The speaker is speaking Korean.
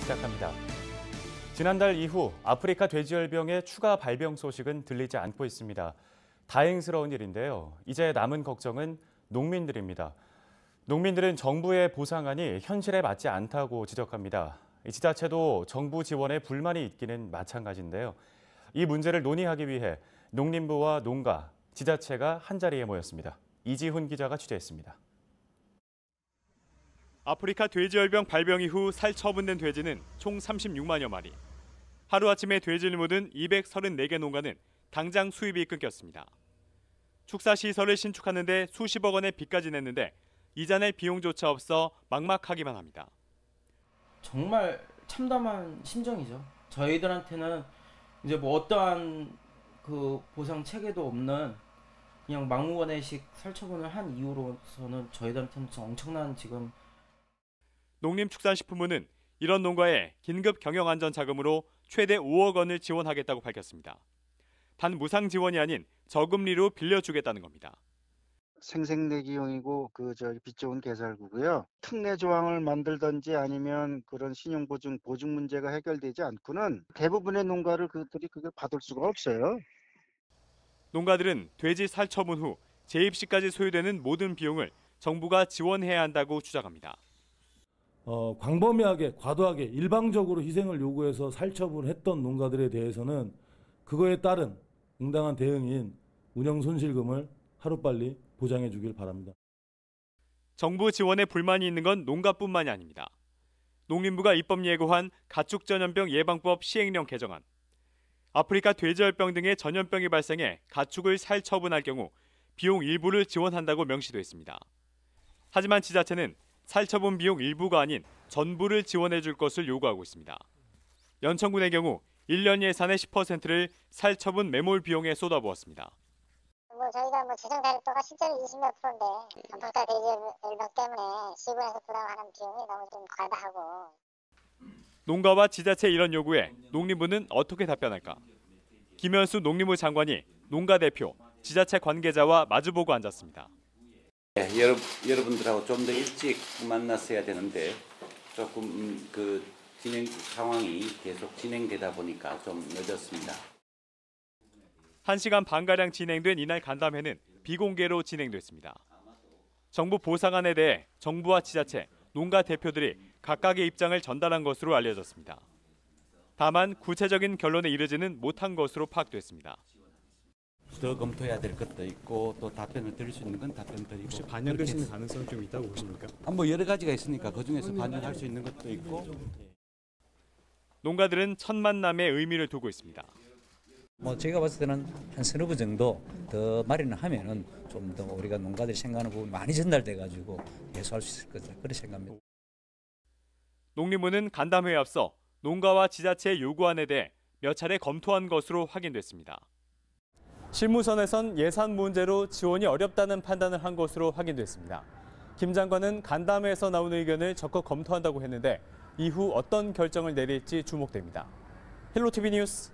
시작합니다. 지난달 이후 아프리카 돼지열병의 추가 발병 소식은 들리지 않고 있습니다. 다행스러운 일인데요. 이제 남은 걱정은 농민들입니다. 농민들은 정부의 보상안이 현실에 맞지 않다고 지적합니다. 지자체도 정부 지원에 불만이 있기는 마찬가지인데요. 이 문제를 논의하기 위해 농림부와 농가, 지자체가 한자리에 모였습니다. 이지훈 기자가 취재했습니다. 아프리카 돼지열병 발병 이후 살처분된 돼지는 총 36만여 마리. 하루아침에 돼지를 묻은 234개 농가는 당장 수입이 끊겼습니다. 축사시설을 신축하는데 수십억 원의 빚까지 냈는데 이자 낼 비용조차 없어 막막하기만 합니다. 정말 참담한 심정이죠. 저희들한테는 이제 뭐 어떠한 그 보상 체계도 없는 그냥 막무가내식 살처분을 한 이후로서는 저희들한테는 엄청난 지금 농림축산식품부는 이런 농가에 긴급 경영안전자금으로 최대 5억 원을 지원하겠다고 밝혔습니다. 단 무상 지원이 아닌 저금리로 빌려주겠다는 겁니다. 생색내기용이고 빚 좋은 개설구고요. 특례 조항을 만들든지 아니면 그런 신용보증 문제가 해결되지 않고는 대부분의 농가를 그들이 그걸 받을 수가 없어요. 농가들은 돼지 살처분 후 재입시까지 소요되는 모든 비용을 정부가 지원해야 한다고 주장합니다. 광범위하게 과도하게 일방적으로 희생을 요구해서 살처분했던 농가들에 대해서는 그거에 따른 응당한 대응인 운영 손실금을 하루빨리 보장해 주길 바랍니다. 정부 지원에 불만이 있는 건 농가뿐만이 아닙니다. 농림부가 입법 예고한 가축전염병 예방법 시행령 개정안. 아프리카 돼지열병 등의 전염병이 발생해 가축을 살처분할 경우 비용 일부를 지원한다고 명시돼 있습니다. 하지만 지자체는 살처분 비용 일부가 아닌 전부를 지원해 줄 것을 요구하고 있습니다. 연천군의 경우 1년 예산의 10%를 살처분 매몰 비용에 쏟아부었습니다. 저희가 재정 자립도가 실제로 20몇 %인데 아프리카 돼지열병 때문에 시군에서 부담하는 비용이 너무 좀 과다하고. 농가와 지자체 이런 요구에 농림부는 어떻게 답변할까? 김현수 농림부 장관이 농가 대표, 지자체 관계자와 마주보고 앉았습니다. 여러분들하고 좀 더 일찍 만났어야 되는데 조금 그 진행 상황이 계속 진행되다 보니까 좀 늦었습니다. 1시간 반가량 진행된 이날 간담회는 비공개로 진행됐습니다. 정부 보상안에 대해 정부와 지자체, 농가 대표들이 각각의 입장을 전달한 것으로 알려졌습니다. 다만 구체적인 결론에 이르지는 못한 것으로 파악됐습니다. 더 검토해야 될 것도 있고 또 답변을 드릴 수 있는 건 답변 드리고. 혹시 반영되시는 가능성이 좀 있다고 보십니까? 뭐 여러 가지가 있으니까 그중에서 반영할 수 있는 것도 있고. 농가들은 첫 만남에 의미를 두고 있습니다. 제가 봤을 때는 한 서너 분 정도 더 마련을 하면은 좀 더 우리가 농가들이 생각하는 부분 많이 전달돼 가지고 해소할 수 있을 거다 그렇게 생각합니다. 농림부는 간담회에 앞서 농가와 지자체의 요구안에 대해 몇 차례 검토한 것으로 확인됐습니다. 실무선에선 예산 문제로 지원이 어렵다는 판단을 한 것으로 확인됐습니다. 김 장관은 간담회에서 나온 의견을 적극 검토한다고 했는데 이후 어떤 결정을 내릴지 주목됩니다. 헬로티비 뉴스